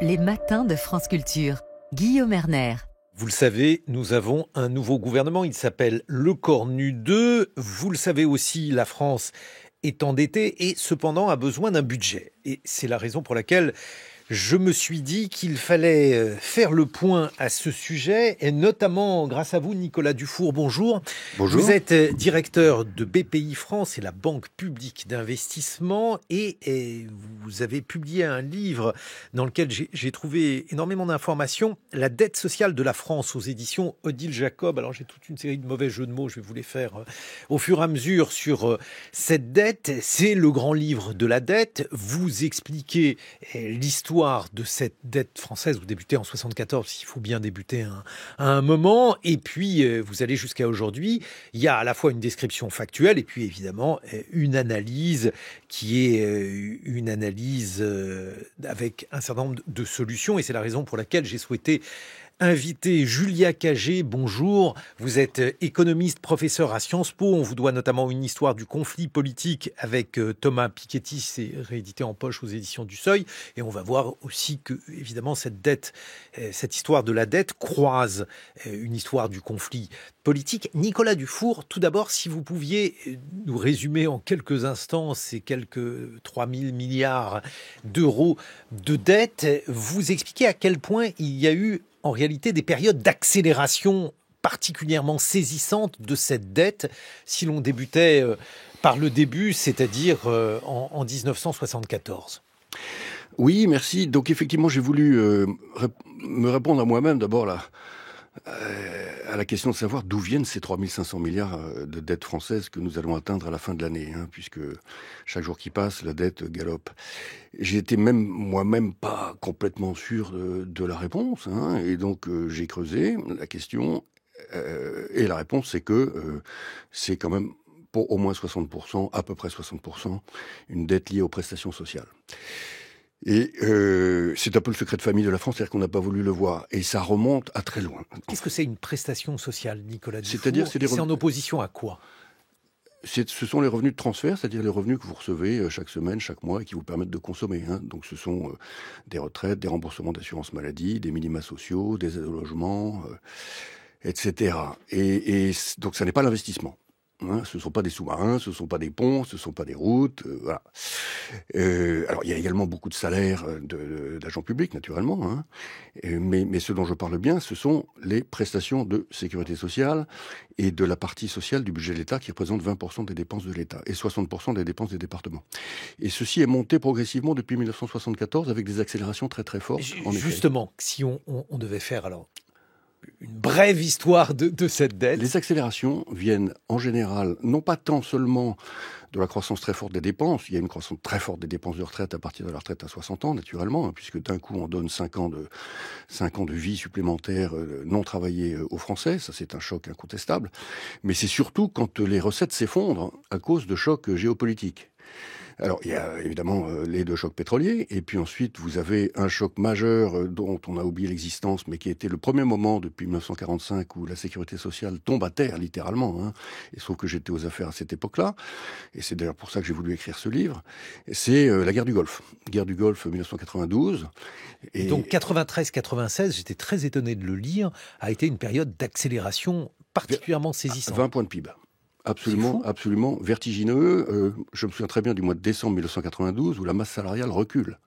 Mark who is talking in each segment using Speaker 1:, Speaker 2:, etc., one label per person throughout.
Speaker 1: Les matins de France Culture. Guillaume Erner.
Speaker 2: Vous le savez, nous avons un nouveau gouvernement, il s'appelle Le Cornu 2. Vous le savez aussi, la France est endettée et cependant a besoin d'un budget. Et c'est la raison pour laquelle je me suis dit qu'il fallait faire le point à ce sujet, et notamment grâce à vous, Nicolas Dufour. Bonjour.
Speaker 3: Bonjour.
Speaker 2: Vous êtes directeur de BPI France et la Banque publique d'investissement, et vous avez publié un livre dans lequel j'ai trouvé énormément d'informations. La dette sociale de la France, aux éditions Odile Jacob. Alors j'ai toute une série de mauvais jeux de mots, je vais vous les faire au fur et à mesure sur cette dette. C'est le grand livre de la dette. Vous expliquez l'histoire de cette dette française. Vous débutez en 74, il faut bien débuter à un moment, et puis vous allez jusqu'à aujourd'hui. Il y a à la fois une description factuelle et puis évidemment une analyse qui est une analyse avec un certain nombre de solutions, et c'est la raison pour laquelle j'ai souhaité inviter Julia Cagé. Bonjour, vous êtes économiste, professeur à Sciences Po. On vous doit notamment une histoire du conflit politique avec Thomas Piketty. C'est réédité en poche aux éditions du Seuil. Et on va voir aussi que, évidemment, cette dette, cette histoire de la dette croise une histoire du conflit politique. Nicolas Dufour, tout d'abord, si vous pouviez nous résumer en quelques instants ces quelques 3 000 milliards d'euros de dette, vous expliquez à quel point il y a eu en réalité des périodes d'accélération particulièrement saisissantes de cette dette, si l'on débutait par le début, c'est-à-dire en 1974.
Speaker 3: Oui, merci. Donc effectivement, j'ai voulu me répondre à moi-même d'abord là, à la question de savoir d'où viennent ces 3 500 milliards de dettes françaises que nous allons atteindre à la fin de l'année, puisque chaque jour qui passe, la dette galope. J'étais même moi-même pas complètement sûr de la réponse, et donc j'ai creusé la question, et la réponse c'est que c'est quand même pour au moins 60%, à peu près 60%, une dette liée aux prestations sociales. Et c'est un peu le secret de famille de la France, c'est-à-dire qu'on n'a pas voulu le voir. Et ça remonte à très loin.
Speaker 2: Qu'est-ce que c'est une prestation sociale, Nicolas Dufour ?
Speaker 3: C'est-à-dire,
Speaker 2: c'est en opposition à quoi ?
Speaker 3: Ce sont les revenus de transfert, c'est-à-dire les revenus que vous recevez chaque semaine, chaque mois, et qui vous permettent de consommer. Donc ce sont des retraites, des remboursements d'assurance maladie, des minima sociaux, des aides au logement, etc. Et donc ça n'est pas l'investissement. Ce ne sont pas des sous-marins, ce ne sont pas des ponts, ce ne sont pas des routes, voilà. Alors il y a également beaucoup de salaires d'agents publics, naturellement, mais ce dont je parle bien, ce sont les prestations de sécurité sociale et de la partie sociale du budget de l'État qui représente 20% des dépenses de l'État et 60% des dépenses des départements. Et ceci est monté progressivement depuis 1974 avec des accélérations très très fortes.
Speaker 2: Justement, si on devait faire alors une brève histoire de cette dette.
Speaker 3: Les accélérations viennent en général, non pas tant seulement de la croissance très forte des dépenses, il y a une croissance très forte des dépenses de retraite à partir de la retraite à 60 ans, naturellement, puisque d'un coup on donne 5 ans de vie supplémentaire non travaillée aux Français, ça c'est un choc incontestable, mais c'est surtout quand les recettes s'effondrent à cause de chocs géopolitiques. Alors, il y a évidemment les deux chocs pétroliers, et puis ensuite, vous avez un choc majeur dont on a oublié l'existence, mais qui était le premier moment depuis 1945 où la sécurité sociale tombe à terre, littéralement. Il se trouve que j'étais aux affaires à cette époque-là, et c'est d'ailleurs pour ça que j'ai voulu écrire ce livre. C'est la guerre du Golfe. Guerre du Golfe 1992.
Speaker 2: Et donc 93-96, j'étais très étonné de le lire, a été une période d'accélération particulièrement saisissante.
Speaker 3: 20 points de PIB. Absolument, absolument vertigineux. Je me souviens très bien du mois de décembre 1992 où la masse salariale recule.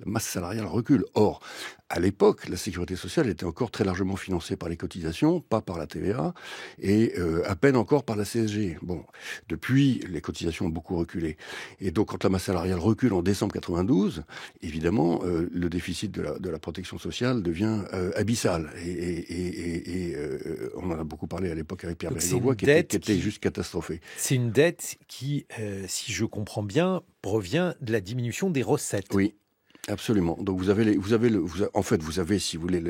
Speaker 3: La masse salariale recule. Or, à l'époque, la sécurité sociale était encore très largement financée par les cotisations, pas par la TVA, et à peine encore par la CSG. Bon, depuis, les cotisations ont beaucoup reculé. Et donc, quand la masse salariale recule en décembre 92, évidemment, le déficit de la protection sociale devient abyssal. Et on en a beaucoup parlé à l'époque avec Pierre Bérégovoy, qui était juste catastrophée.
Speaker 2: C'est une dette qui, si je comprends bien, provient de la diminution des recettes.
Speaker 3: Oui. Absolument. Donc vous avez, si vous voulez,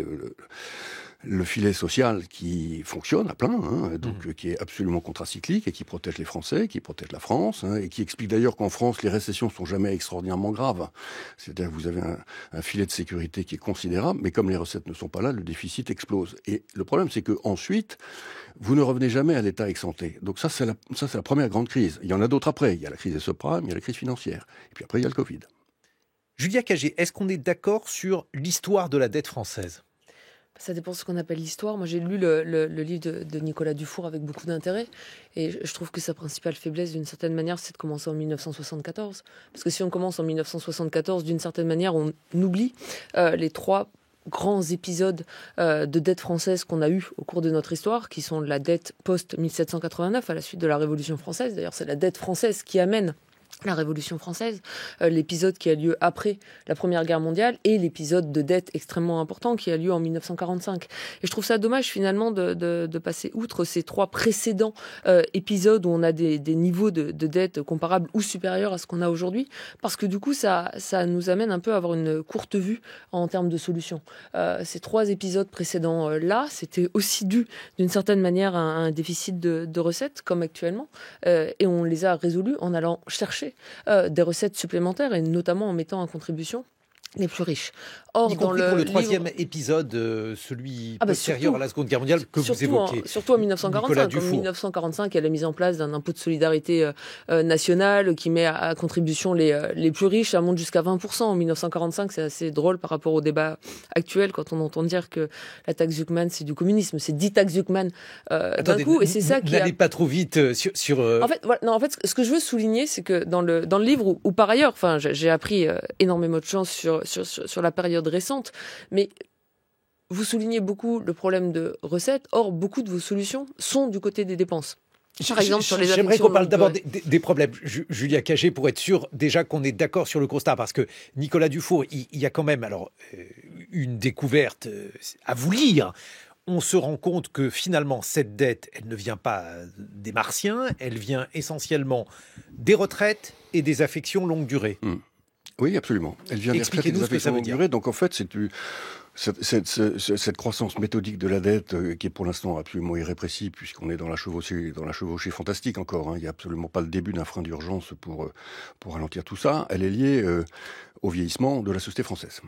Speaker 3: le filet social qui fonctionne à plein, qui est absolument contracyclique et qui protège les Français, qui protège la France, et qui explique d'ailleurs qu'en France les récessions sont jamais extraordinairement graves. C'est-à-dire que vous avez un filet de sécurité qui est considérable, mais comme les recettes ne sont pas là, le déficit explose. Et le problème, c'est que ensuite, vous ne revenez jamais à l'état ex-ante. Donc ça, c'est la première grande crise. Il y en a d'autres après. Il y a la crise des subprimes, il y a la crise financière, et puis après il y a le Covid.
Speaker 2: Julia Cagé, est-ce qu'on est d'accord sur l'histoire de la dette française ?
Speaker 4: Ça dépend de ce qu'on appelle l'histoire. Moi, j'ai lu le livre de Nicolas Dufour avec beaucoup d'intérêt. Et je trouve que sa principale faiblesse, d'une certaine manière, c'est de commencer en 1974. Parce que si on commence en 1974, d'une certaine manière, on oublie les 3 grands épisodes de dette française qu'on a eu au cours de notre histoire, qui sont la dette post-1789, à la suite de la Révolution française. D'ailleurs, c'est la dette française qui amène la Révolution française, l'épisode qui a lieu après la Première Guerre mondiale et l'épisode de dette extrêmement important qui a lieu en 1945. Et je trouve ça dommage finalement de passer outre ces 3 précédents épisodes où on a des niveaux de dette comparables ou supérieurs à ce qu'on a aujourd'hui, parce que du coup ça nous amène un peu à avoir une courte vue en termes de solutions. Ces 3 épisodes précédents là, c'était aussi dû d'une certaine manière à un déficit de recettes comme actuellement, et on les a résolus en allant chercher des recettes supplémentaires et notamment en mettant en contribution les plus riches.
Speaker 2: Or, y compris pour le 3e épisode, celui postérieur à la Seconde Guerre mondiale que vous évoquez.
Speaker 4: Surtout en 1945. En 1945, il y a la mise en place d'un impôt de solidarité nationale qui met à contribution les plus riches. Ça monte jusqu'à 20%. En 1945, c'est assez drôle par rapport au débat actuel quand on entend dire que la taxe Zuckman, c'est du communisme. C'est 10 taxes Zuckman d'un coup. Et c'est ça qui
Speaker 2: n'allez pas trop vite sur...
Speaker 4: En fait, ce que je veux souligner, c'est que dans le livre, où par ailleurs, j'ai appris énormément de choses sur la période récente, mais vous soulignez beaucoup le problème de recettes. Or, beaucoup de vos solutions sont du côté des dépenses. Par exemple, sur les
Speaker 2: j'aimerais qu'on parle d'abord des problèmes, Julia Cagé, pour être sûr déjà qu'on est d'accord sur le constat, parce que Nicolas Dufour, il y a quand même une découverte à vous lire. On se rend compte que finalement, cette dette, elle ne vient pas des Martiens, elle vient essentiellement des retraites et des affections longue durée.
Speaker 3: Oui, absolument. Elle vient des retraites et des affections longue durée. Donc en fait, cette croissance méthodique de la dette, qui est pour l'instant absolument irrépressible, puisqu'on est dans la chevauchée fantastique encore. Il n'y a absolument pas le début d'un frein d'urgence pour ralentir tout ça. Elle est liée au vieillissement de la société française.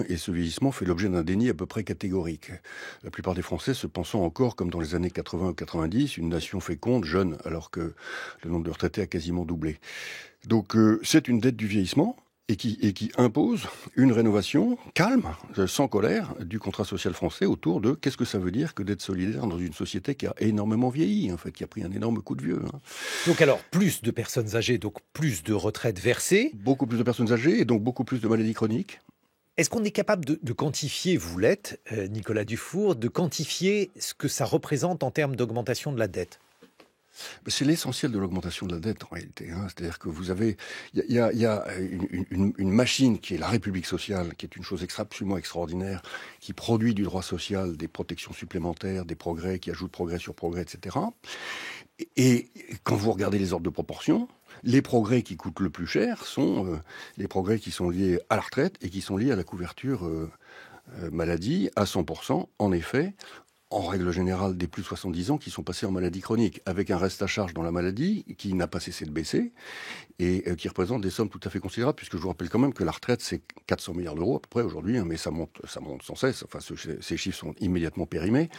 Speaker 3: Et ce vieillissement fait l'objet d'un déni à peu près catégorique. La plupart des Français se pensant encore, comme dans les années 80 ou 90, une nation féconde, jeune, alors que le nombre de retraités a quasiment doublé. Donc c'est une dette du vieillissement. Et qui impose une rénovation calme, sans colère, du contrat social français autour de qu'est-ce que ça veut dire que d'être solidaire dans une société qui a énormément vieilli, en fait, qui a pris un énorme coup de vieux.
Speaker 2: Donc alors, plus de personnes âgées, donc plus de retraites versées.
Speaker 3: Beaucoup plus de personnes âgées et donc beaucoup plus de maladies chroniques.
Speaker 2: Est-ce qu'on est capable de quantifier, vous l'êtes, Nicolas Dufour, de quantifier ce que ça représente en termes d'augmentation de la dette ?
Speaker 3: C'est l'essentiel de l'augmentation de la dette, en réalité. C'est-à-dire que vous avez... Il y a une machine qui est la République sociale, qui est une chose absolument extraordinaire, qui produit du droit social, des protections supplémentaires, des progrès, qui ajoutent progrès sur progrès, etc. Et quand vous regardez les ordres de proportion, les progrès qui coûtent le plus cher sont les progrès qui sont liés à la retraite et qui sont liés à la couverture maladie à 100%, en effet, en règle générale, des plus de 70 ans qui sont passés en maladie chronique, avec un reste à charge dans la maladie qui n'a pas cessé de baisser et qui représente des sommes tout à fait considérables, puisque je vous rappelle quand même que la retraite, c'est 400 milliards d'euros à peu près aujourd'hui, mais ça monte sans cesse. Enfin, ces chiffres sont immédiatement périmés.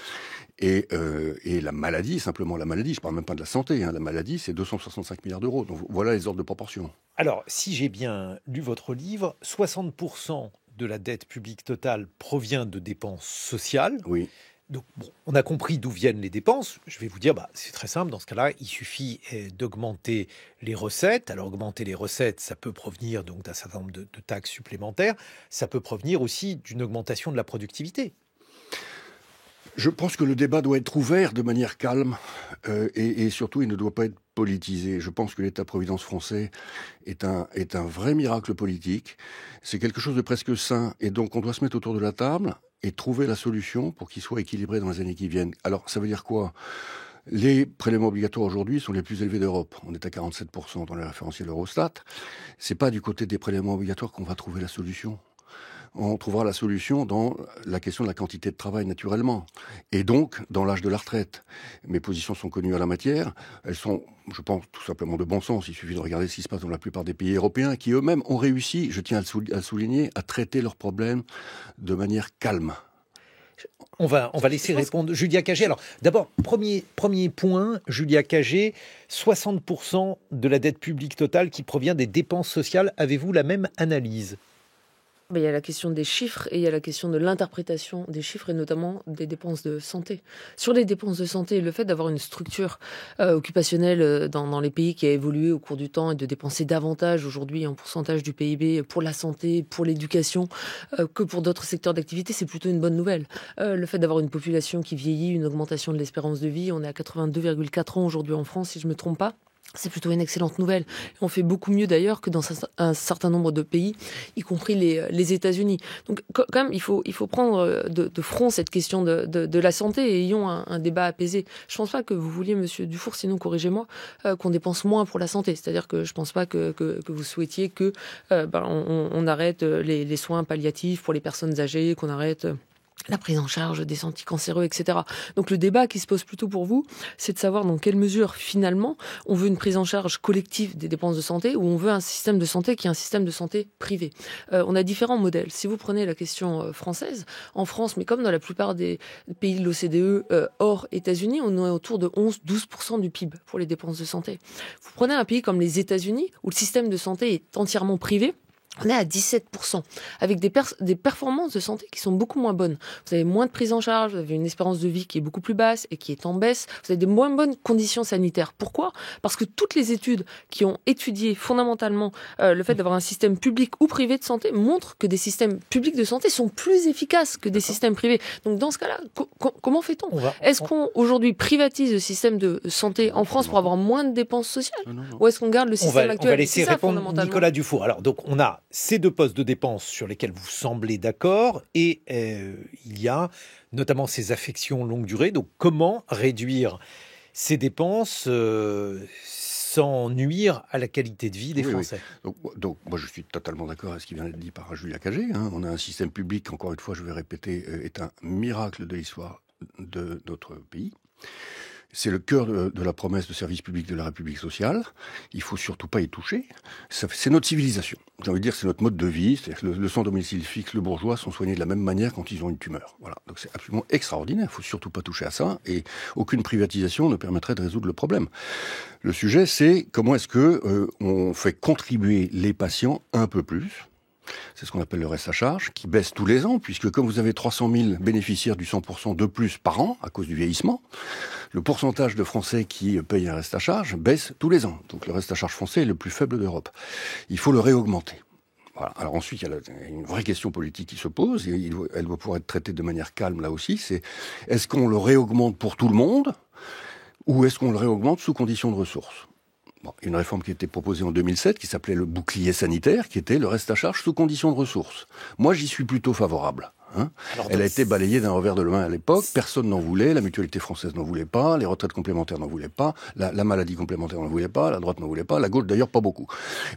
Speaker 3: Et la maladie, simplement la maladie, je ne parle même pas de la santé, la maladie, c'est 265 milliards d'euros. Donc voilà les ordres de proportion.
Speaker 2: Alors, si j'ai bien lu votre livre, 60% de la dette publique totale provient de dépenses sociales.
Speaker 3: Oui.
Speaker 2: Donc, on a compris d'où viennent les dépenses. Je vais vous dire, c'est très simple. Dans ce cas-là, il suffit d'augmenter les recettes. Alors, augmenter les recettes, ça peut provenir donc d'un certain nombre de taxes supplémentaires. Ça peut provenir aussi d'une augmentation de la productivité.
Speaker 3: Je pense que le débat doit être ouvert de manière calme et surtout, il ne doit pas être politisé. Je pense que l'État-providence français est un vrai miracle politique. C'est quelque chose de presque sain. Et donc, on doit se mettre autour de la table et trouver la solution pour qu'il soit équilibré dans les années qui viennent. Alors, ça veut dire quoi ? Les prélèvements obligatoires aujourd'hui sont les plus élevés d'Europe. On est à 47% dans les référentiels Eurostat. C'est pas du côté des prélèvements obligatoires qu'on va trouver la solution. On trouvera la solution dans la question de la quantité de travail, naturellement. Et donc, dans l'âge de la retraite. Mes positions sont connues à la matière. Elles sont, je pense, tout simplement de bon sens. Il suffit de regarder ce qui se passe dans la plupart des pays européens qui eux-mêmes ont réussi, je tiens à le souligner, à traiter leurs problèmes de manière calme.
Speaker 2: On va laisser répondre Julia Cagé. Alors, d'abord, premier point, Julia Cagé, 60% de la dette publique totale qui provient des dépenses sociales. Avez-vous la même analyse ?
Speaker 4: Il y a la question des chiffres et il y a la question de l'interprétation des chiffres et notamment des dépenses de santé. Sur les dépenses de santé, le fait d'avoir une structure occupationnelle dans les pays qui a évolué au cours du temps et de dépenser davantage aujourd'hui en pourcentage du PIB pour la santé, pour l'éducation, que pour d'autres secteurs d'activité, c'est plutôt une bonne nouvelle. Le fait d'avoir une population qui vieillit, une augmentation de l'espérance de vie, on est à 82,4 ans aujourd'hui en France, si je ne me trompe pas. C'est plutôt une excellente nouvelle. On fait beaucoup mieux d'ailleurs que dans un certain nombre de pays, y compris les États-Unis. Donc quand même, il faut prendre de front cette question de la santé et ayons un débat apaisé. Je ne pense pas que vous vouliez, Monsieur Dufour, sinon corrigez-moi, qu'on dépense moins pour la santé. C'est-à-dire que je ne pense pas que vous souhaitiez que on arrête les soins palliatifs pour les personnes âgées, qu'on arrête la prise en charge des anticancéreux, etc. Donc le débat qui se pose plutôt pour vous, c'est de savoir dans quelle mesure, finalement, on veut une prise en charge collective des dépenses de santé ou on veut un système de santé qui est un système de santé privé. On a différents modèles. Si vous prenez la question française, en France, mais comme dans la plupart des pays de l'OCDE, hors États-Unis, on est autour de 11-12% du PIB pour les dépenses de santé. Vous prenez un pays comme les États-Unis, où le système de santé est entièrement privé, on est à 17%, avec des performances de santé qui sont beaucoup moins bonnes. Vous avez moins de prise en charge, vous avez une espérance de vie qui est beaucoup plus basse et qui est en baisse. Vous avez des moins bonnes conditions sanitaires. Pourquoi ? Parce que toutes les études qui ont étudié fondamentalement le fait d'avoir un système public ou privé de santé montrent que des systèmes publics de santé sont plus efficaces que des systèmes privés. Donc dans ce cas-là, comment fait-on ? Est-ce qu'on aujourd'hui privatise le système de santé en France pour avoir moins de dépenses sociales ?
Speaker 3: Non.
Speaker 4: Ou est-ce qu'on garde le système actuel ?
Speaker 2: On va laisser répondre Nicolas Dufour. Alors donc on a ces deux postes de dépenses sur lesquels vous semblez d'accord et il y a notamment ces affections longue durée. Donc comment réduire ces dépenses sans nuire à la qualité de vie des Français ?
Speaker 3: Donc moi je suis totalement d'accord avec ce qui vient d'être dit par Julia Cagé. On a un système public, encore une fois je vais répéter, est un miracle de l'histoire de notre pays. C'est le cœur de la promesse de service public de la République sociale. Il faut surtout pas y toucher. C'est notre civilisation. J'ai envie de dire, c'est notre mode de vie. C'est le sans domicile fixe, le bourgeois sont soignés de la même manière quand ils ont une tumeur. Voilà. Donc c'est absolument extraordinaire. Il faut surtout pas toucher à ça. Et aucune privatisation ne permettrait de résoudre le problème. Le sujet, c'est comment est-ce que on fait contribuer les patients un peu plus. C'est ce qu'on appelle le reste à charge, qui baisse tous les ans, puisque comme vous avez 300 000 bénéficiaires du 100% de plus par an, à cause du vieillissement, le pourcentage de Français qui payent un reste à charge baisse tous les ans. Donc le reste à charge français est le plus faible d'Europe. Il faut le réaugmenter. Voilà. Alors ensuite, il y a une vraie question politique qui se pose, et elle doit pouvoir être traitée de manière calme là aussi, c'est est-ce qu'on le réaugmente pour tout le monde, ou est-ce qu'on le réaugmente sous conditions de ressources ? Une réforme qui a été proposée en 2007, qui s'appelait le bouclier sanitaire, qui était le reste à charge sous conditions de ressources. Moi, j'y suis plutôt favorable. Elle a été balayée d'un revers de la main à l'époque, personne n'en voulait, la mutualité française n'en voulait pas, les retraites complémentaires n'en voulaient pas, la maladie complémentaire n'en voulait pas, la droite n'en voulait pas, la gauche d'ailleurs pas beaucoup.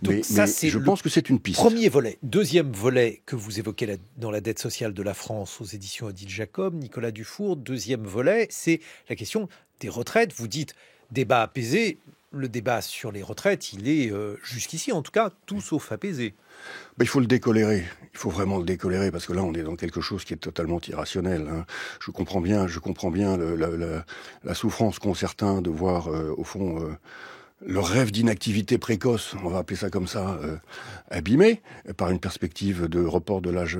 Speaker 3: Mais je pense que c'est une piste.
Speaker 2: Premier volet. Deuxième volet que vous évoquez dans la dette sociale de la France aux éditions Odile Jacob, Nicolas Dufour. Deuxième volet, c'est la question des retraites. Vous dites débat apaisé. Le débat sur les retraites, il est jusqu'ici, en tout cas, tout sauf apaisé.
Speaker 3: Il faut le décolérer. Il faut vraiment le décolérer parce que là, on est dans quelque chose qui est totalement irrationnel. Je comprends bien la souffrance qu'ont certains de voir, au fond, leur rêve d'inactivité précoce, on va appeler ça comme ça, abîmé par une perspective de report de l'âge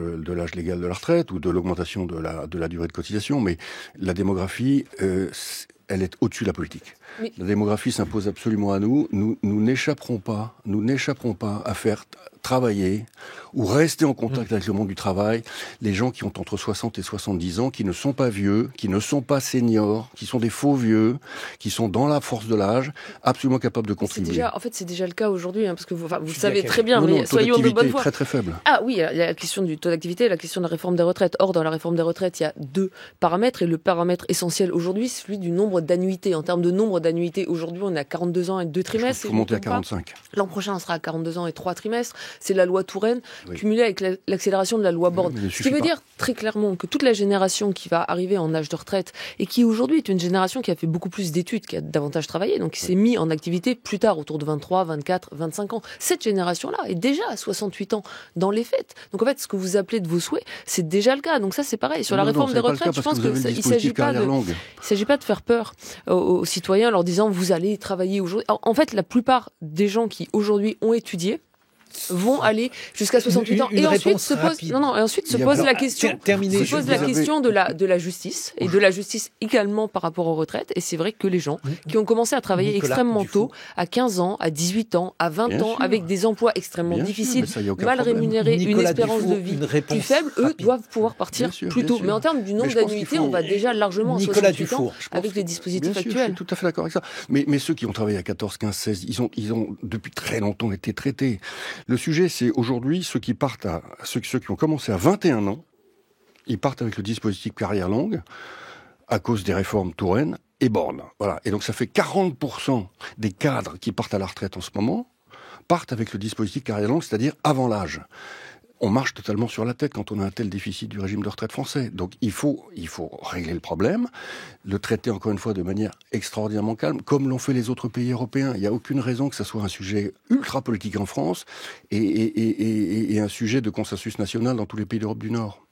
Speaker 3: légal de la retraite ou de l'augmentation de la durée de cotisation. Mais la démographie, elle est au-dessus de la politique. Oui. La démographie s'impose absolument à nous. Nous n'échapperons pas à faire travailler ou rester en contact avec le monde du travail les gens qui ont entre 60 et 70 ans, qui ne sont pas vieux, qui ne sont pas seniors, qui sont des faux vieux, qui sont dans la force de l'âge, absolument capables de contribuer.
Speaker 4: C'est déjà le cas aujourd'hui, parce que vous savez très bien, mais soyons de bonne foi.
Speaker 3: Très très faible.
Speaker 4: Ah oui, il y a la question du taux d'activité, la question de la réforme des retraites. Or, dans la réforme des retraites, il y a deux paramètres, et le paramètre essentiel aujourd'hui, c'est celui du nombre d'annuités. En termes de nombre d'annuités, aujourd'hui, on est à 42 ans et 2 trimestres.
Speaker 3: Il faut monter à 45.
Speaker 4: L'an prochain, on sera à 42 ans et 3 trimestres. C'est la loi Touraine, cumulée avec l'accélération de la loi Borne. Ce qui veut dire très clairement que toute la génération qui va arriver en âge de retraite, et qui aujourd'hui est une génération qui a fait beaucoup plus d'études, qui a davantage travaillé, donc qui s'est mis en activité plus tard, autour de 23, 24, 25 ans. Cette génération-là est déjà à 68 ans dans les faits. Donc en fait, ce que vous appelez de vos souhaits, c'est déjà le cas. Donc ça, c'est pareil. Sur la réforme des retraites, je pense qu'il ne s'agit pas de faire peur aux citoyens en leur disant vous allez travailler aujourd'hui. En fait, la plupart des gens qui aujourd'hui ont étudié vont aller jusqu'à 68 ans.
Speaker 2: Une
Speaker 4: Et ensuite
Speaker 2: réponse
Speaker 4: se pose,
Speaker 2: rapide.
Speaker 4: et ensuite se pose la question,
Speaker 2: Terminé.
Speaker 4: se pose la question de la justice, et de la justice également par rapport aux retraites. Et c'est vrai que les gens qui ont commencé à travailler extrêmement tôt, à 15 ans, à 18 ans, à 20
Speaker 3: Bien
Speaker 4: ans,
Speaker 3: sûr.
Speaker 4: avec des emplois extrêmement
Speaker 3: Bien sûr,
Speaker 4: difficiles,
Speaker 3: mais ça, y a aucun
Speaker 4: mal
Speaker 3: problème.
Speaker 4: rémunérés, une
Speaker 2: Nicolas
Speaker 4: espérance
Speaker 2: Dufour,
Speaker 4: de vie
Speaker 2: une réponse
Speaker 4: plus faible, eux
Speaker 2: rapide.
Speaker 4: doivent pouvoir partir
Speaker 3: Bien sûr,
Speaker 4: plus
Speaker 3: bien
Speaker 4: tôt.
Speaker 3: sûr.
Speaker 4: Mais en termes du nombre
Speaker 3: Mais je pense
Speaker 4: d'annuités,
Speaker 3: qu'il faut-
Speaker 4: on va déjà largement à
Speaker 2: Nicolas
Speaker 4: 68 ans
Speaker 2: Dufour,
Speaker 4: avec les dispositifs
Speaker 3: Bien sûr,
Speaker 4: actuels.
Speaker 3: je suis tout à fait d'accord avec ça. Mais ceux qui ont travaillé à 14, 15, 16, ils ont depuis très longtemps été traités. Le sujet, c'est aujourd'hui ceux qui ont commencé à 21 ans, ils partent avec le dispositif carrière longue à cause des réformes Touraine et Borne. Voilà. Et donc ça fait 40% des cadres qui partent à la retraite en ce moment partent avec le dispositif carrière longue, c'est-à-dire avant l'âge. On marche totalement sur la tête quand on a un tel déficit du régime de retraite français. Donc il faut régler le problème, le traiter encore une fois de manière extraordinairement calme, comme l'ont fait les autres pays européens. Il n'y a aucune raison que ça soit un sujet ultra politique en France et un sujet de consensus national dans tous les pays d'Europe du Nord.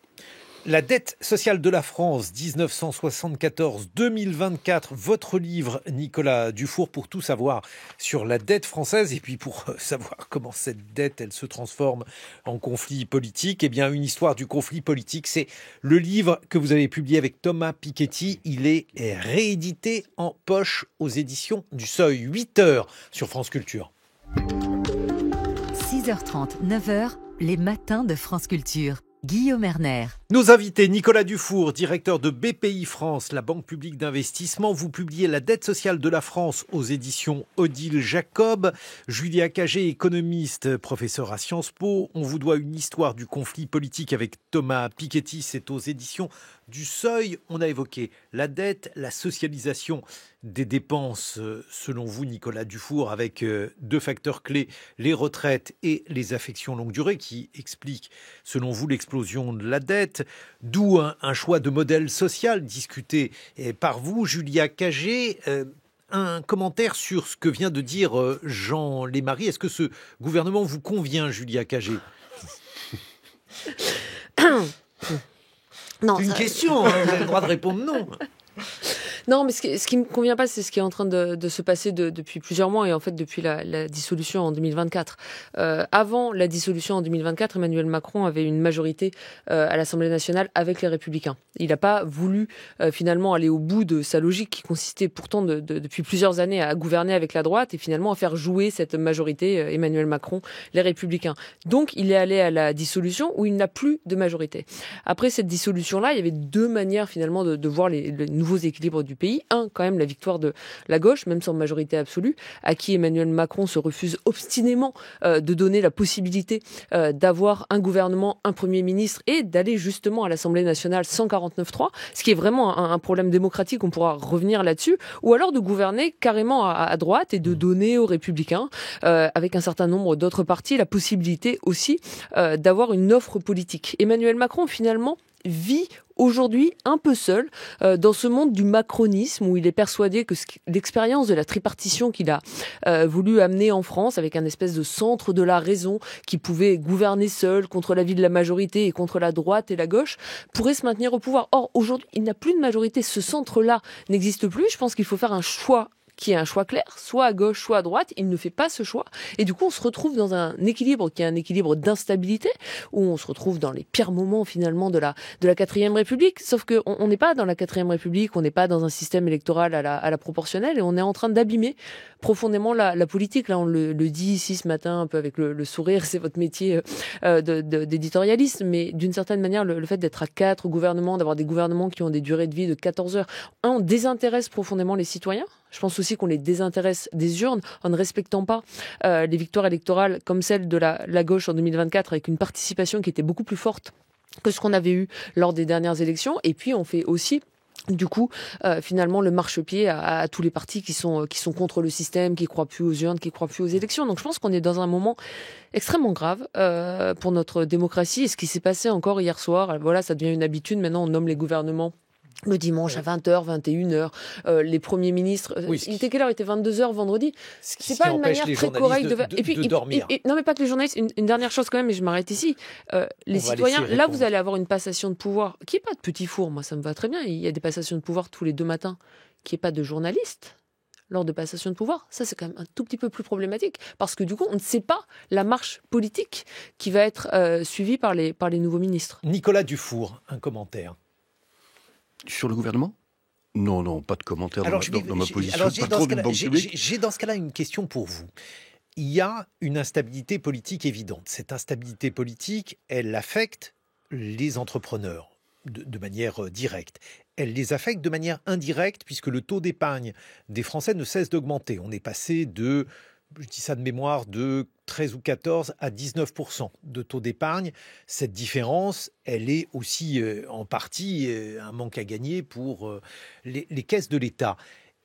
Speaker 2: La dette sociale de la France, 1974-2024, votre livre, Nicolas Dufour, pour tout savoir sur la dette française et puis pour savoir comment cette dette, elle se transforme en conflit politique. Eh bien, une histoire du conflit politique, c'est le livre que vous avez publié avec Thomas Piketty. Il est réédité en poche aux éditions du Seuil. 8h sur France Culture.
Speaker 1: 6h30, 9h, les matins de France Culture. Guillaume Erner.
Speaker 2: Nos invités, Nicolas Dufour, directeur de BPI France, la banque publique d'investissement. Vous publiez La dette sociale de la France aux éditions Odile Jacob. Julia Cagé, économiste, professeur à Sciences Po. On vous doit une histoire du conflit politique avec Thomas Piketty. C'est aux éditions du Seuil. On a évoqué la dette, la socialisation des dépenses, selon vous, Nicolas Dufour, avec deux facteurs clés, les retraites et les affections longue durée, qui expliquent, selon vous, l'explosion de la dette. D'où un choix de modèle social discuté par vous, Julia Cagé. Un commentaire sur ce que vient de dire Jean Lémarie. Est-ce que ce gouvernement vous convient, Julia Cagé ?
Speaker 4: Non,
Speaker 2: c'est une question, vous avez le droit de répondre non.
Speaker 4: Non, mais ce qui me convient pas, c'est ce qui est en train de se passer depuis plusieurs mois et en fait depuis la dissolution en 2024. Avant la dissolution en 2024, Emmanuel Macron avait une majorité à l'Assemblée nationale avec les Républicains. Il n'a pas voulu finalement aller au bout de sa logique qui consistait pourtant depuis plusieurs années à gouverner avec la droite et finalement à faire jouer cette majorité Emmanuel Macron, les Républicains. Donc il est allé à la dissolution où il n'a plus de majorité. Après cette dissolution-là, il y avait deux manières finalement de voir les nouveaux équilibres du pays. Un, quand même, la victoire de la gauche, même sans majorité absolue, à qui Emmanuel Macron se refuse obstinément de donner la possibilité d'avoir un gouvernement, un Premier ministre et d'aller justement à l'Assemblée nationale sans 49.3, ce qui est vraiment un problème démocratique, on pourra revenir là-dessus, ou alors de gouverner carrément à droite et de donner aux Républicains, avec un certain nombre d'autres partis, la possibilité aussi d'avoir une offre politique. Emmanuel Macron, finalement, vit aujourd'hui un peu seul dans ce monde du macronisme où il est persuadé que l'expérience de la tripartition qu'il a voulu amener en France avec un espèce de centre de la raison qui pouvait gouverner seul contre l'avis de la majorité et contre la droite et la gauche pourrait se maintenir au pouvoir. Or, aujourd'hui, il n'a plus de majorité. Ce centre-là n'existe plus. Je pense qu'il faut faire un choix qui est un choix clair, soit à gauche, soit à droite. Il ne fait pas ce choix. Et du coup, on se retrouve dans un équilibre qui est un équilibre d'instabilité, où on se retrouve dans les pires moments, finalement, de la 4e République. Sauf qu'on n'est pas dans la 4e République, on n'est pas dans un système électoral à la proportionnelle, et on est en train d'abîmer profondément la politique. Là, on le dit ici ce matin, un peu avec le sourire, c'est votre métier d'éditorialiste, mais d'une certaine manière, le fait d'être à 4 gouvernements, d'avoir des gouvernements qui ont des durées de vie de 14 heures, on désintéresse profondément les citoyens. Je pense aussi qu'on les désintéresse des urnes en ne respectant pas les victoires électorales comme celle de la gauche en 2024 avec une participation qui était beaucoup plus forte que ce qu'on avait eu lors des dernières élections. Et puis on fait aussi du coup, finalement, le marchepied à tous les partis qui sont contre le système, qui croient plus aux urnes, qui croient plus aux élections. Donc je pense qu'on est dans un moment extrêmement grave pour notre démocratie. Et ce qui s'est passé encore hier soir, voilà, ça devient une habitude. Maintenant, on nomme les gouvernements le dimanche à 20h, 21h, les premiers ministres.
Speaker 2: Oui,
Speaker 4: il était quelle heure ? Il était 22h vendredi. C'est pas une manière très correcte
Speaker 2: de dormir.
Speaker 4: Non, mais pas que les journalistes. Une dernière chose quand même, et je m'arrête ici. Les citoyens, là, vous allez avoir une passation de pouvoir qui n'est pas de petit four. Moi, ça me va très bien. Il y a des passations de pouvoir tous les 2 matins, qui n'est pas de journalistes. lors de passation de pouvoir. Ça, c'est quand même un tout petit peu plus problématique, parce que du coup, on ne sait pas la marche politique qui va être suivie par les nouveaux ministres.
Speaker 2: Nicolas Dufour, un commentaire.
Speaker 3: Sur le gouvernement ? Non, pas de commentaire dans ma position.
Speaker 2: Alors,
Speaker 3: pas trop d'une banque publique.
Speaker 2: J'ai dans ce cas-là une question pour vous. Il y a une instabilité politique évidente. Cette instabilité politique, elle affecte les entrepreneurs de manière directe. Elle les affecte de manière indirecte puisque le taux d'épargne des Français ne cesse d'augmenter. On est passé de, je dis ça de mémoire, de 13 ou 14 à 19% de taux d'épargne. Cette différence, elle est aussi en partie un manque à gagner pour les caisses de l'État.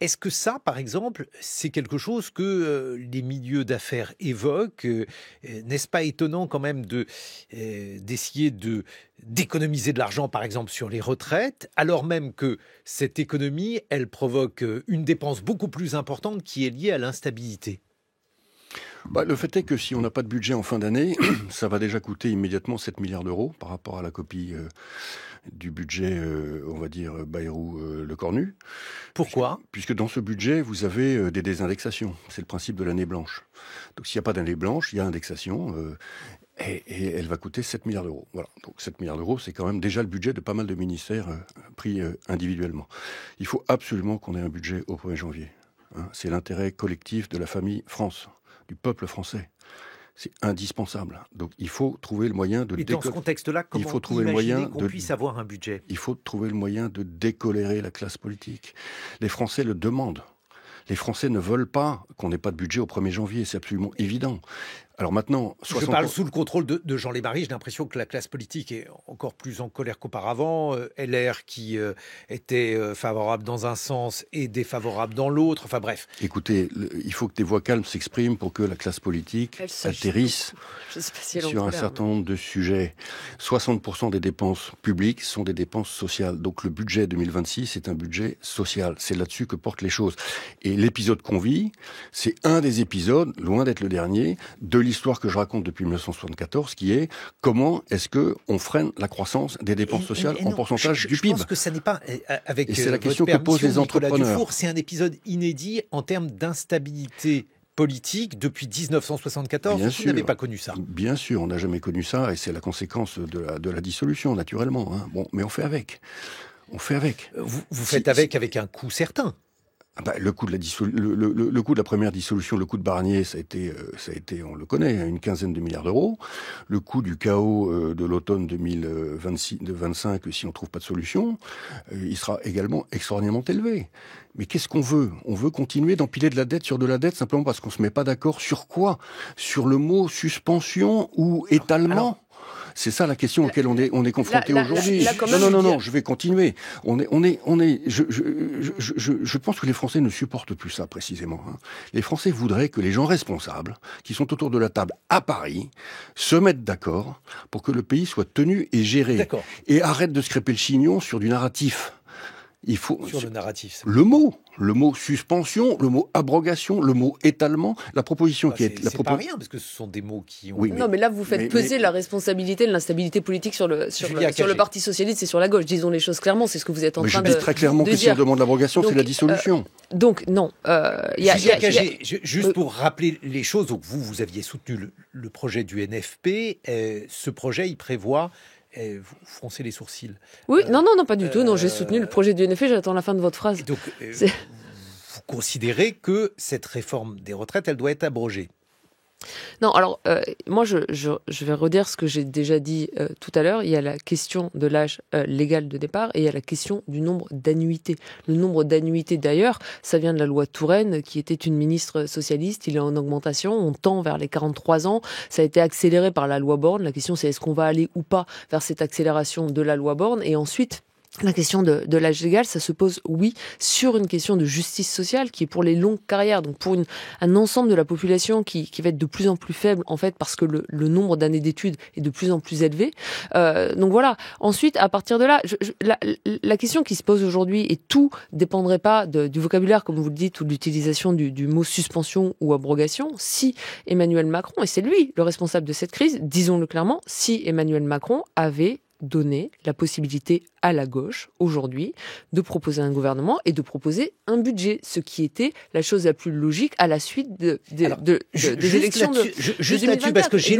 Speaker 2: Est-ce que ça, par exemple, c'est quelque chose que les milieux d'affaires évoquent ? N'est-ce pas étonnant quand même d'essayer d'économiser de l'argent, par exemple, sur les retraites, alors même que cette économie, elle provoque une dépense beaucoup plus importante qui est liée à l'instabilité ?
Speaker 3: Le fait est que si on n'a pas de budget en fin d'année, ça va déjà coûter immédiatement 7 milliards d'euros par rapport à la copie du budget, on va dire, Bayrou-Lecornu.
Speaker 2: Pourquoi ?
Speaker 3: Puisque dans ce budget, vous avez des désindexations. C'est le principe de l'année blanche. Donc s'il n'y a pas d'année blanche, il y a indexation. Et elle va coûter 7 milliards d'euros. Voilà. Donc 7 milliards d'euros, c'est quand même déjà le budget de pas mal de ministères pris individuellement. Il faut absolument qu'on ait un budget au 1er janvier. C'est l'intérêt collectif de la famille France, du peuple français. C'est indispensable. Donc il faut trouver le moyen de...
Speaker 2: Et dans ce contexte-là, comment imaginer qu'on puisse avoir un budget ?
Speaker 3: Il faut trouver le moyen de décolérer la classe politique. Les Français le demandent. Les Français ne veulent pas qu'on n'ait pas de budget au 1er janvier. C'est absolument évident. Alors maintenant...
Speaker 2: Je parle sous le contrôle de Jean Lébarry. J'ai l'impression que la classe politique est encore plus en colère qu'auparavant. LR qui était favorable dans un sens et défavorable dans l'autre. Enfin bref.
Speaker 3: Écoutez, il faut que des voix calmes s'expriment pour que la classe politique atterrisse sur un certain nombre de sujets. 60% des dépenses publiques sont des dépenses sociales. Donc le budget 2026 est un budget social. C'est là-dessus que portent les choses. Et l'épisode qu'on vit, c'est un des épisodes, loin d'être le dernier, de l'histoire que je raconte depuis 1974, qui est comment est-ce que on freine la croissance des dépenses sociales en pourcentage du PIB.
Speaker 2: Je pense que ça n'est pas avec.
Speaker 3: Et c'est la question que posent les entrepreneurs.
Speaker 2: Dufour, c'est un épisode inédit en termes d'instabilité politique depuis 1974.
Speaker 3: Bien
Speaker 2: vous
Speaker 3: sûr,
Speaker 2: n'avez pas connu ça.
Speaker 3: Bien sûr, on n'a jamais connu ça, et c'est la conséquence de la dissolution, naturellement. Bon, mais on fait avec. On fait avec.
Speaker 2: Vous faites avec un coût certain.
Speaker 3: Le coût de la première dissolution, le coût de Barnier, ça a été, on le connaît, une quinzaine de milliards d'euros. Le coût du chaos de l'automne 2025, si on trouve pas de solution, il sera également extraordinairement élevé. Mais qu'est-ce qu'on veut ? On veut continuer d'empiler de la dette sur de la dette simplement parce qu'on se met pas d'accord sur quoi ? Sur le mot suspension ou étalement ? C'est ça la question auquel on est confronté aujourd'hui. Non, je vais continuer. Je pense que les Français ne supportent plus ça, précisément. Les Français voudraient que les gens responsables, qui sont autour de la table à Paris, se mettent d'accord pour que le pays soit tenu et géré.
Speaker 2: D'accord.
Speaker 3: Et arrêtent de se crêper le chignon sur du narratif. Il faut
Speaker 2: sur le narratif.
Speaker 3: Le mot suspension, le mot abrogation, le mot étalement, la proposition qui est
Speaker 2: pas rien parce que ce sont des mots qui ont.
Speaker 4: Oui, non, mais là vous faites peser la responsabilité de l'instabilité politique sur le Parti socialiste et sur la gauche. Disons les choses clairement, c'est ce que vous êtes en train de dire.
Speaker 3: Je dis très clairement que si on demande l'abrogation, c'est la dissolution.
Speaker 4: Donc non,
Speaker 2: juste pour rappeler les choses. Donc vous aviez soutenu le projet du NFP. Ce projet, il prévoit. Vous froncez les sourcils.
Speaker 4: Oui, non, pas du tout. Non, j'ai soutenu le projet du NFP, j'attends la fin de votre phrase.
Speaker 2: Donc, vous considérez que cette réforme des retraites, elle doit être abrogée ?
Speaker 4: Non, alors, moi, je vais redire ce que j'ai déjà dit tout à l'heure. Il y a la question de l'âge légal de départ et il y a la question du nombre d'annuités. Le nombre d'annuités, d'ailleurs, ça vient de la loi Touraine, qui était une ministre socialiste. Il est en augmentation. On tend vers les 43 ans. Ça a été accéléré par la loi Borne. La question, c'est est-ce qu'on va aller ou pas vers cette accélération de la loi Borne ? Et ensuite... La question de l'âge légal, ça se pose, oui, sur une question de justice sociale qui est pour les longues carrières, donc pour un ensemble de la population qui va être de plus en plus faible, en fait, parce que le nombre d'années d'études est de plus en plus élevé. Donc voilà. Ensuite, à partir de là, la question qui se pose aujourd'hui, et tout dépendrait pas du vocabulaire, comme vous le dites, ou de l'utilisation du mot suspension ou abrogation, si Emmanuel Macron, et c'est lui le responsable de cette crise, disons-le clairement, si Emmanuel Macron avait donner la possibilité à la gauche, aujourd'hui, de proposer un gouvernement et de proposer un budget, ce qui était la chose la plus logique à la suite des élections de 2024.
Speaker 2: Parce que j'ai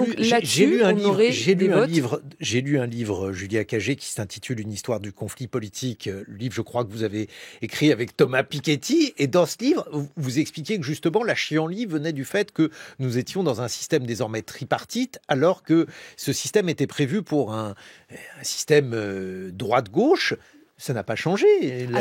Speaker 2: lu un livre, Julia Cagé, qui s'intitule Une histoire du conflit politique, le livre, je crois, que vous avez écrit avec Thomas Piketty, et dans ce livre, vous expliquez que justement, la chienlit venait du fait que nous étions dans un système désormais tripartite, alors que ce système était prévu pour un système droite-gauche. Ça n'a pas changé.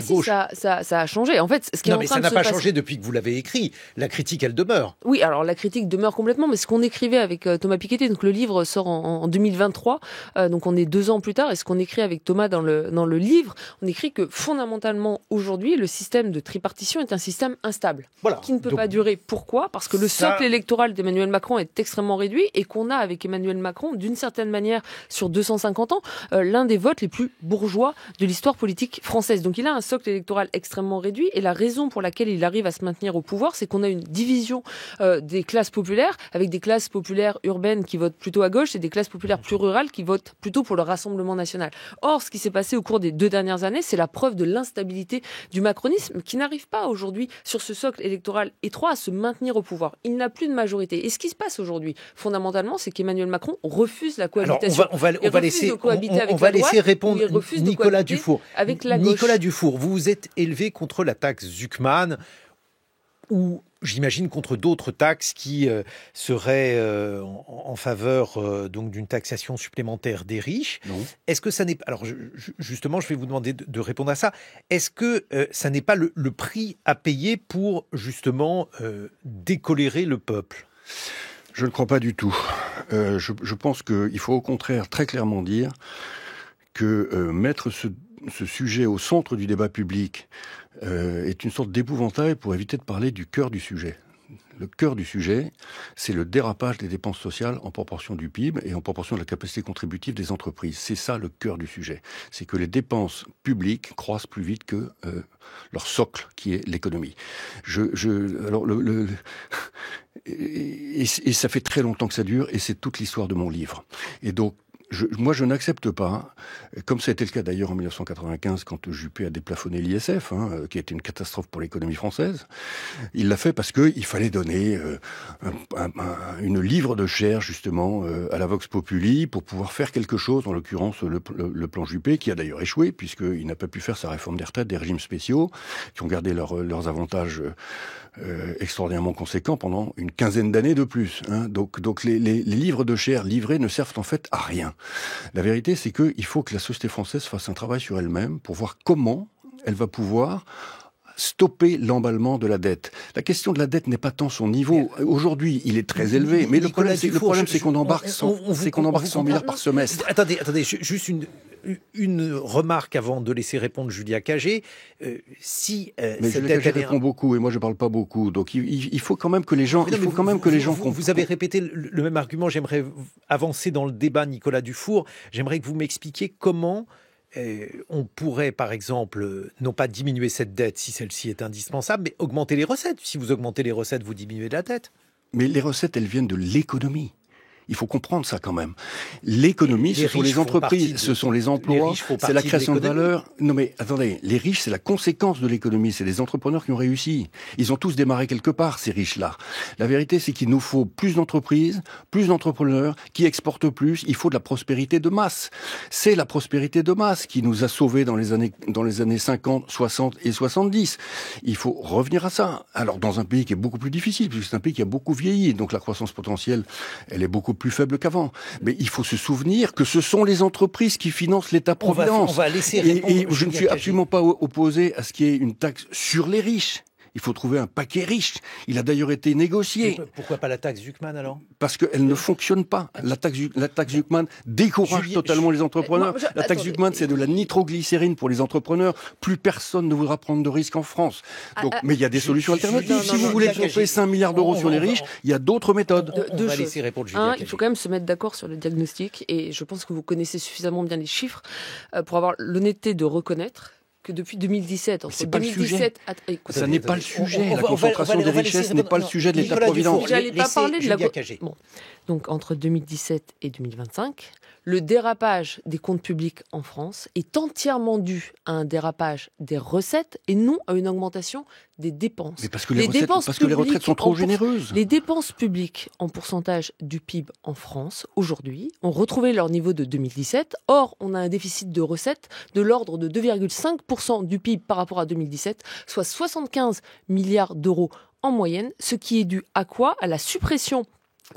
Speaker 2: Gauche.
Speaker 4: Ça a changé. En fait, ce qui est en train de se passer...
Speaker 2: ça n'a pas changé depuis que vous l'avez écrit. La critique, elle demeure.
Speaker 4: Oui, alors la critique demeure complètement, mais ce qu'on écrivait avec Thomas Piketty, donc le livre sort en 2023, donc on est 2 ans plus tard, et ce qu'on écrit avec Thomas dans le livre, on écrit que fondamentalement, aujourd'hui, le système de tripartition est un système instable, qui ne peut pas durer. Pourquoi ? Parce que le socle électoral d'Emmanuel Macron est extrêmement réduit, et qu'on a avec Emmanuel Macron, d'une certaine manière, sur 250 ans, l'un des votes les plus bourgeois de l'histoire politique française. Donc il a un socle électoral extrêmement réduit, et la raison pour laquelle il arrive à se maintenir au pouvoir, c'est qu'on a une division des classes populaires, avec des classes populaires urbaines qui votent plutôt à gauche et des classes populaires plus rurales qui votent plutôt pour le Rassemblement national. Or, ce qui s'est passé au cours des 2 dernières années, c'est la preuve de l'instabilité du macronisme, qui n'arrive pas aujourd'hui, sur ce socle électoral étroit, à se maintenir au pouvoir. Il n'a plus de majorité. Et ce qui se passe aujourd'hui, fondamentalement, c'est qu'Emmanuel Macron refuse la cohabitation.
Speaker 2: Alors, on va laisser répondre Nicolas Dufour. Nicolas Dufour, vous vous êtes élevé contre la taxe Zuckman, ou j'imagine contre d'autres taxes qui seraient en faveur donc d'une taxation supplémentaire des riches.
Speaker 3: Non.
Speaker 2: Est-ce que ça n'est pas... Alors justement, je vais vous demander de répondre à ça. Est-ce que ça n'est pas le prix à payer pour justement décolérer le peuple ?
Speaker 3: Je ne crois pas du tout. Je pense qu'il faut au contraire très clairement dire que mettre ce sujet au centre du débat public est une sorte d'épouvantail pour éviter de parler du cœur du sujet. Le cœur du sujet, c'est le dérapage des dépenses sociales en proportion du PIB et en proportion de la capacité contributive des entreprises. C'est ça le cœur du sujet. C'est que les dépenses publiques croissent plus vite que leur socle, qui est l'économie. Et ça fait très longtemps que ça dure, et c'est toute l'histoire de mon livre. Et donc, moi, je n'accepte pas, comme ça a été le cas d'ailleurs en 1995 quand Juppé a déplafonné l'ISF, qui était une catastrophe pour l'économie française. Il l'a fait parce qu'il fallait donner une livre de chair justement à la Vox Populi pour pouvoir faire quelque chose, en l'occurrence le plan Juppé, qui a d'ailleurs échoué puisqu'il n'a pas pu faire sa réforme des retraites, des régimes spéciaux, qui ont gardé leurs avantages extraordinairement conséquents pendant une quinzaine d'années de plus. Donc les livres de chair livrés ne servent en fait à rien. La vérité, c'est qu'il faut que la société française fasse un travail sur elle-même pour voir comment elle va pouvoir stopper l'emballement de la dette. La question de la dette n'est pas tant son niveau. Aujourd'hui, il est très élevé, mais le problème, c'est qu'on embarque 100 milliards par semestre.
Speaker 2: Attendez, juste une remarque avant de laisser répondre Julia Cagé.
Speaker 3: Mais Julia Cagé répond beaucoup, et moi je parle pas beaucoup. Donc il faut quand même que les gens,
Speaker 2: Vous avez répété le même argument. J'aimerais avancer dans le débat, Nicolas Dufour. J'aimerais que vous m'expliquiez comment on pourrait, par exemple, non pas diminuer cette dette si celle-ci est indispensable, mais augmenter les recettes. Si vous augmentez les recettes, vous diminuez la dette.
Speaker 3: Mais les recettes, elles viennent de l'économie. Il faut comprendre ça quand même. L'économie, ce sont les entreprises, ce sont les emplois, c'est la création de valeur. Non mais attendez, les riches, c'est la conséquence de l'économie. C'est les entrepreneurs qui ont réussi. Ils ont tous démarré quelque part, ces riches-là. La vérité, c'est qu'il nous faut plus d'entreprises, plus d'entrepreneurs qui exportent plus. Il faut de la prospérité de masse. C'est la prospérité de masse qui nous a sauvés dans les années 50, 60 et 70. Il faut revenir à ça. Alors dans un pays qui est beaucoup plus difficile, puisque c'est un pays qui a beaucoup vieilli, donc la croissance potentielle, elle est beaucoup plus faible qu'avant. Mais il faut se souvenir que ce sont les entreprises qui financent l'État-providence.
Speaker 2: On va laisser répondre.
Speaker 3: Et je ne suis absolument pas opposé à ce qu'il y ait une taxe sur les riches. Il faut trouver un paquet riche. Il a d'ailleurs été négocié.
Speaker 2: Pourquoi pas la taxe Zuckman alors ?
Speaker 3: Parce qu'elle ne fonctionne pas. La taxe Zuckman décourage totalement les entrepreneurs. La taxe Zuckman, c'est de la nitroglycérine pour les entrepreneurs. Plus personne ne voudra prendre de risques en France. Donc, mais il y a des solutions alternatives. Si vous voulez pomper 5 milliards d'euros sur les riches, il y a d'autres méthodes.
Speaker 2: On va laisser répondre Julia Cagé.
Speaker 4: Il faut quand même se mettre d'accord sur le diagnostic. Et je pense que vous connaissez suffisamment bien les chiffres pour avoir l'honnêteté de reconnaître que depuis 2017, entre 2017...
Speaker 3: Ça n'est pas le sujet. La concentration des richesses n'est pas le sujet de l'État-providence.
Speaker 4: J'allais pas parler de la... Bon. Donc, entre 2017 et 2025, le dérapage des comptes publics en France est entièrement dû à un dérapage des recettes et non à une augmentation des dépenses.
Speaker 3: Mais parce que les retraites sont trop généreuses.
Speaker 4: Les dépenses publiques en pourcentage du PIB en France, aujourd'hui, ont retrouvé leur niveau de 2017. Or, on a un déficit de recettes de l'ordre de 2,5% du PIB par rapport à 2017, soit 75 milliards d'euros en moyenne, ce qui est dû à quoi ? À la suppression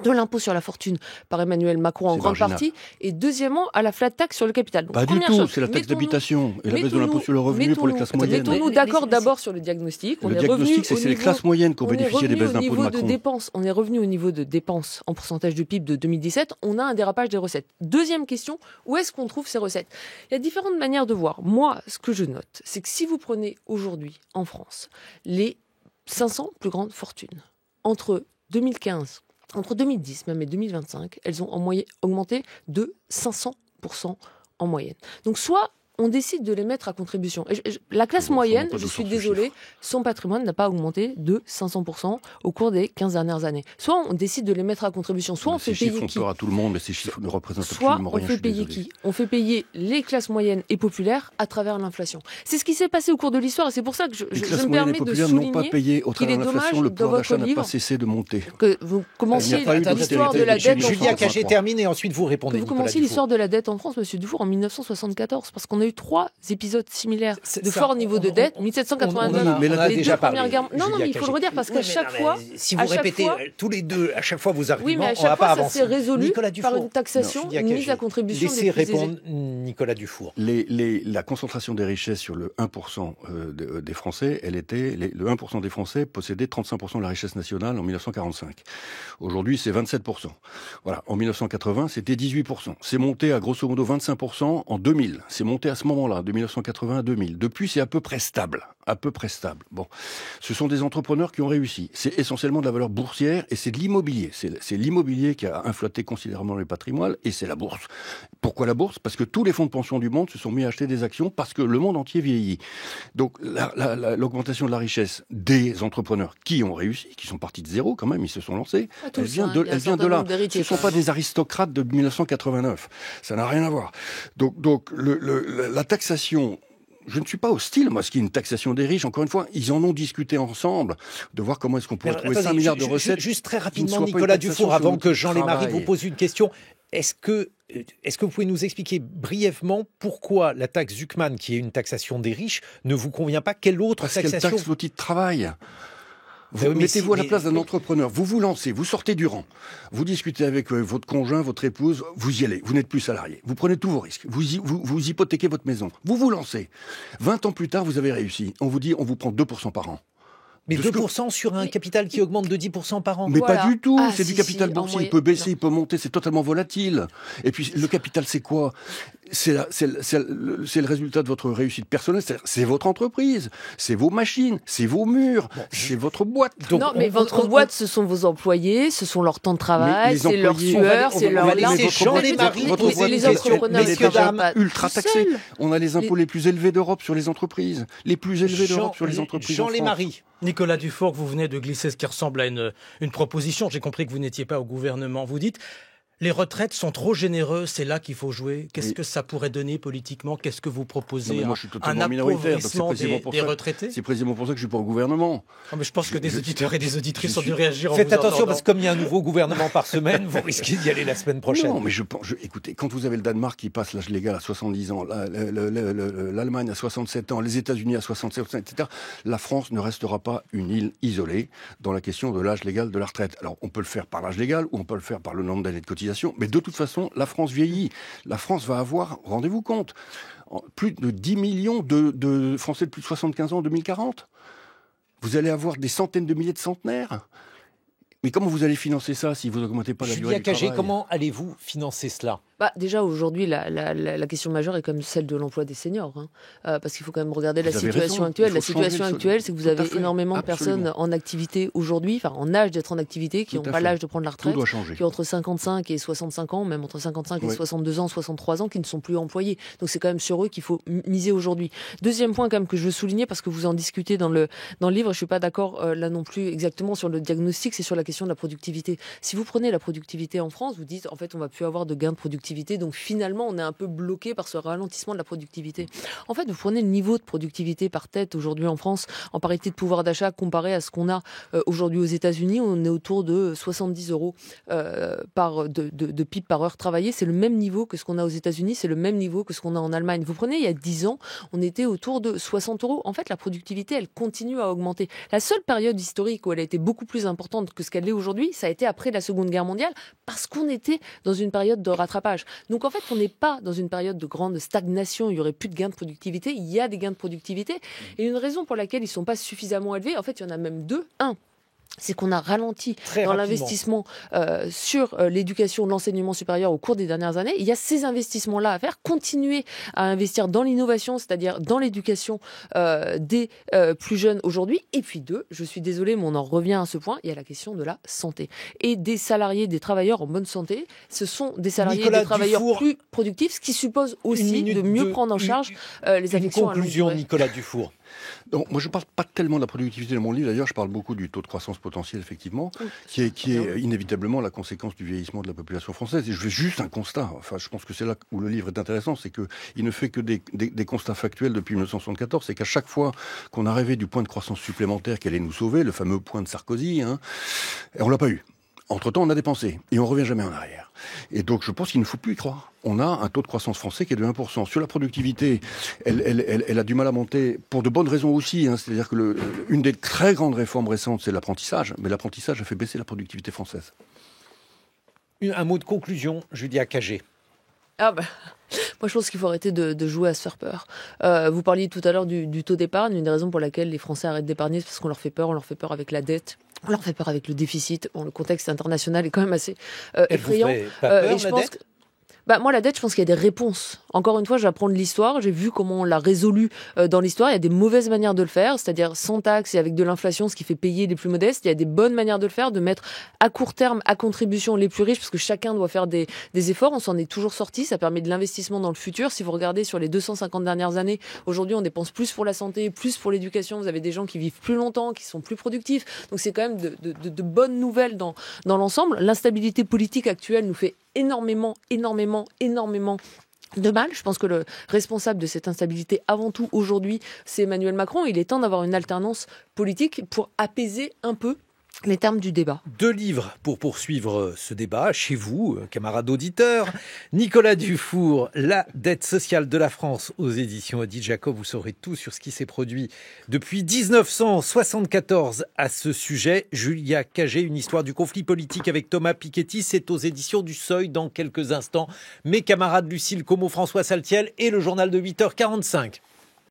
Speaker 4: de l'impôt sur la fortune par Emmanuel Macron en grande partie, et deuxièmement à la flat tax sur le capital. Donc,
Speaker 3: pas du tout, c'est la taxe d'habitation et la baisse de l'impôt sur le revenu pour les classes moyennes.
Speaker 4: Mettons-nous d'accord d'abord sur le diagnostic.
Speaker 3: Le diagnostic, c'est les classes moyennes qui ont bénéficié des baisses d'impôt de Macron.
Speaker 4: On est revenu au niveau de dépenses en pourcentage du PIB de 2017, on a un dérapage des recettes. Deuxième question, où est-ce qu'on trouve ces recettes ? Il y a différentes manières de voir. Moi, ce que je note, c'est que si vous prenez aujourd'hui en France les 500 plus grandes fortunes, entre 2010 même et 2025, elles ont en moyenne augmenté de 500% en moyenne. Donc soit on décide de les mettre à contribution. Et la classe moyenne, je suis désolée, son patrimoine n'a pas augmenté de 500% au cours des 15 dernières années. Soit on décide de les mettre à contribution, soit on fait payer qui ?
Speaker 3: Ces chiffres font peur à tout le monde, mais ces chiffres ne représentent absolument rien.
Speaker 4: Soit on fait payer qui ? On fait payer les classes moyennes et populaires à travers l'inflation. C'est ce qui s'est passé au cours de l'histoire et c'est pour ça que je me permets de souligner
Speaker 3: n'ont pas payé au travers de l'inflation, le pouvoir d'achat n'a pas cessé de monter.
Speaker 4: Que vous commenciez l'histoire de la dette en France.
Speaker 2: Julia Cagé termine et ensuite vous répondez.
Speaker 4: Vous commenciez l'histoire de la dette en France, Monsieur Dufour, en 1974, parce qu'on a eu 3 épisodes similaires de fort niveau de dette, 1789, les deux premières guerres. Non, mais il faut le redire parce qu'à chaque fois,
Speaker 2: si vous répétez tous les deux à chaque fois vos arguments,
Speaker 4: oui, mais à
Speaker 2: on va
Speaker 4: chaque
Speaker 2: pas
Speaker 4: fois,
Speaker 2: avancer.
Speaker 4: Ça s'est résolu par une taxation, une mise à contribution.
Speaker 2: Laissez répondre Nicolas Dufour.
Speaker 3: La concentration des richesses sur le 1% des Français, le 1% des Français possédait 35% de la richesse nationale en 1945. Aujourd'hui, c'est 27%. Voilà. En 1980, c'était 18%. C'est monté à grosso modo 25% en 2000. C'est monté à ce moment-là, de 1980 à 2000. Depuis, c'est à peu près stable. À peu près stable. Bon. Ce sont des entrepreneurs qui ont réussi. C'est essentiellement de la valeur boursière et c'est de l'immobilier. C'est l'immobilier qui a inflaté considérablement les patrimoines et c'est la bourse. Pourquoi la bourse ? Parce que tous les fonds de pension du monde se sont mis à acheter des actions parce que le monde entier vieillit. Donc, l'augmentation de la richesse des entrepreneurs qui ont réussi, qui sont partis de zéro quand même, ils se sont lancés, elle vient de là. Ce ne sont pas des aristocrates de 1989. Ça n'a rien à voir. Donc la taxation... Je ne suis pas hostile, moi, ce qui est une taxation des riches. Encore une fois, ils en ont discuté ensemble, de voir comment est-ce qu'on pourrait trouver 5 milliards de recettes.
Speaker 2: Juste très rapidement, Nicolas Dufour, avant que Jean Lémarie vous pose une question. Est-ce que vous pouvez nous expliquer brièvement pourquoi la taxe Zuckman, qui est une taxation des riches, ne vous convient pas ? Quelle autre taxation ?
Speaker 3: Parce qu'elle taxe l'outil de travail. Mettez-vous à la place d'un entrepreneur, vous vous lancez, vous sortez du rang, vous discutez avec votre conjoint, votre épouse, vous y allez, vous n'êtes plus salarié, vous prenez tous vos risques, vous hypothéquez votre maison, vous vous lancez. 20 ans plus tard, vous avez réussi. On vous dit, on vous prend 2% par an.
Speaker 2: Mais 2% sur un capital qui augmente de 10% par an.
Speaker 3: Mais voilà. Pas du tout, c'est du capital boursier, il peut baisser, il peut monter, c'est totalement volatile. Et puis le capital, c'est quoi ? C'est le résultat de votre réussite personnelle, c'est votre entreprise, c'est vos machines, c'est vos murs, c'est votre boîte.
Speaker 4: Donc, non, mais votre boîte, ce sont vos employés, ce sont leur temps de travail, c'est leur sueur, c'est leur larmes.
Speaker 3: Les entrepreneurs, messieurs, ultra taxés. On a les impôts les plus élevés d'Europe sur les entreprises, les plus élevés d'Europe sur les entreprises.
Speaker 2: Jean Lémarie.
Speaker 5: Nicolas Dufour, vous venez de glisser ce qui ressemble à une proposition. J'ai compris que vous n'étiez pas au gouvernement. Vous dites, les retraites sont trop généreuses, c'est là qu'il faut jouer. Qu'est-ce que ça pourrait donner politiquement ? Qu'est-ce que vous proposez ?
Speaker 3: Moi, je suis totalement minoritaire, donc
Speaker 5: des retraités ?
Speaker 3: C'est précisément pour ça que je ne suis pas au gouvernement.
Speaker 5: Non, mais je pense que des auditeurs et des auditrices ont dû réagir en
Speaker 2: Faites attention, parce que comme il y a un nouveau gouvernement par semaine, vous risquez d'y aller la semaine prochaine.
Speaker 3: Non, mais écoutez, quand vous avez le Danemark qui passe l'âge légal à 70 ans, l'Allemagne à 67 ans, les États-Unis à 67 ans, etc., la France ne restera pas une île isolée dans la question de l'âge légal de la retraite. Alors, on peut le faire par l'âge légal ou on peut le faire par le nombre d'années de cotisation, mais de toute façon, la France vieillit. La France va avoir, rendez-vous compte, plus de 10 millions de Français de plus de 75 ans en 2040. Vous allez avoir des centaines de milliers de centenaires. Mais comment vous allez financer ça si vous n'augmentez pas la durée du travail ?
Speaker 2: Comment allez-vous financer cela ?
Speaker 4: Déjà, aujourd'hui, la question majeure est comme celle de l'emploi des seniors. Parce qu'il faut quand même regarder la situation actuelle. La situation actuelle, c'est que vous avez énormément de personnes en activité aujourd'hui, enfin en âge d'être en activité, qui n'ont pas l'âge de prendre la retraite, qui ont entre 55 et 65 ans, même entre 55 et 62 ans, 63 ans, qui ne sont plus employés. Donc c'est quand même sur eux qu'il faut miser aujourd'hui. Deuxième point quand même que je veux souligner, parce que vous en discutez dans le livre, je ne suis pas d'accord là non plus exactement sur le diagnostic, c'est sur la question de la productivité. Si vous prenez la productivité en France, vous dites en fait on ne va plus avoir de gains de productivité productivité. Donc finalement, on est un peu bloqué par ce ralentissement de la productivité. En fait, vous prenez le niveau de productivité par tête aujourd'hui en France, en parité de pouvoir d'achat, comparé à ce qu'on a aujourd'hui aux États-Unis, on est autour de 70 euros de PIB par heure travaillée. C'est le même niveau que ce qu'on a aux États-Unis, c'est le même niveau que ce qu'on a en Allemagne. Vous prenez, il y a 10 ans, on était autour de 60 euros. En fait, la productivité, elle continue à augmenter. La seule période historique où elle a été beaucoup plus importante que ce qu'elle est aujourd'hui, ça a été après la Seconde Guerre mondiale, parce qu'on était dans une période de rattrapage. Donc en fait, on n'est pas dans une période de grande stagnation, il n'y aurait plus de gains de productivité, il y a des gains de productivité. Et une raison pour laquelle ils ne sont pas suffisamment élevés, en fait, il y en a même deux. Un, c'est qu'on a ralenti dans l'investissement sur l'éducation, l'enseignement supérieur au cours des dernières années. Il y a ces investissements-là à faire, continuer à investir dans l'innovation, c'est-à-dire dans l'éducation des plus jeunes aujourd'hui. Et puis deux, je suis désolée, mais on en revient à ce point, il y a la question de la santé. Et des salariés, des travailleurs en bonne santé, ce sont des salariés, des travailleurs plus productifs, ce qui suppose aussi de mieux prendre en charge les affections à longue durée.
Speaker 2: Conclusion, Nicolas Dufour.
Speaker 3: Donc, moi, je ne parle pas tellement de la productivité dans mon livre. D'ailleurs, je parle beaucoup du taux de croissance potentiel, effectivement, qui est inévitablement la conséquence du vieillissement de la population française. Et je fais juste un constat. Enfin, je pense que c'est là où le livre est intéressant, c'est qu'il ne fait que des constats factuels depuis 1974. C'est qu'à chaque fois qu'on a rêvé du point de croissance supplémentaire qui allait nous sauver, le fameux point de Sarkozy, on l'a pas eu. Entre-temps, on a dépensé et on revient jamais en arrière. Et donc, je pense qu'il ne faut plus y croire. On a un taux de croissance français qui est de 1%. Sur la productivité, elle a du mal à monter pour de bonnes raisons aussi. C'est-à-dire que une des très grandes réformes récentes, c'est l'apprentissage. Mais l'apprentissage a fait baisser la productivité française.
Speaker 2: Un mot de conclusion, Julia Cagé.
Speaker 4: Moi, je pense qu'il faut arrêter de jouer à se faire peur. Vous parliez tout à l'heure du taux d'épargne. Une des raisons pour laquelle les Français arrêtent d'épargner, c'est parce qu'on leur fait peur. On leur fait peur avec la dette. On leur fait peur avec le déficit. Bon, le contexte international est quand même assez effrayant.
Speaker 2: Elle vous fait pas peur, la dette ?
Speaker 4: Moi, la dette, je pense qu'il y a des réponses. Encore une fois, j'apprends de l'histoire. J'ai vu comment on l'a résolu dans l'histoire. Il y a des mauvaises manières de le faire, c'est-à-dire sans taxe et avec de l'inflation, ce qui fait payer les plus modestes. Il y a des bonnes manières de le faire, de mettre à court terme à contribution les plus riches, parce que chacun doit faire des efforts. On s'en est toujours sorti. Ça permet de l'investissement dans le futur. Si vous regardez sur les 250 dernières années, aujourd'hui, on dépense plus pour la santé, plus pour l'éducation. Vous avez des gens qui vivent plus longtemps, qui sont plus productifs. Donc, c'est quand même de bonnes nouvelles dans l'ensemble. L'instabilité politique actuelle nous fait énormément de mal. Je pense que le responsable de cette instabilité, avant tout aujourd'hui, c'est Emmanuel Macron. Il est temps d'avoir une alternance politique pour apaiser un peu les termes du débat.
Speaker 2: 2 livres pour poursuivre ce débat chez vous, camarades auditeurs. Nicolas Dufour, La dette sociale de la France aux éditions Odile Jacob. Vous saurez tout sur ce qui s'est produit depuis 1974 à ce sujet. Julia Cagé, une histoire du conflit politique avec Thomas Piketty. C'est aux éditions du Seuil dans quelques instants. Mes camarades Lucille Como, François Saltiel et le journal de 8h45.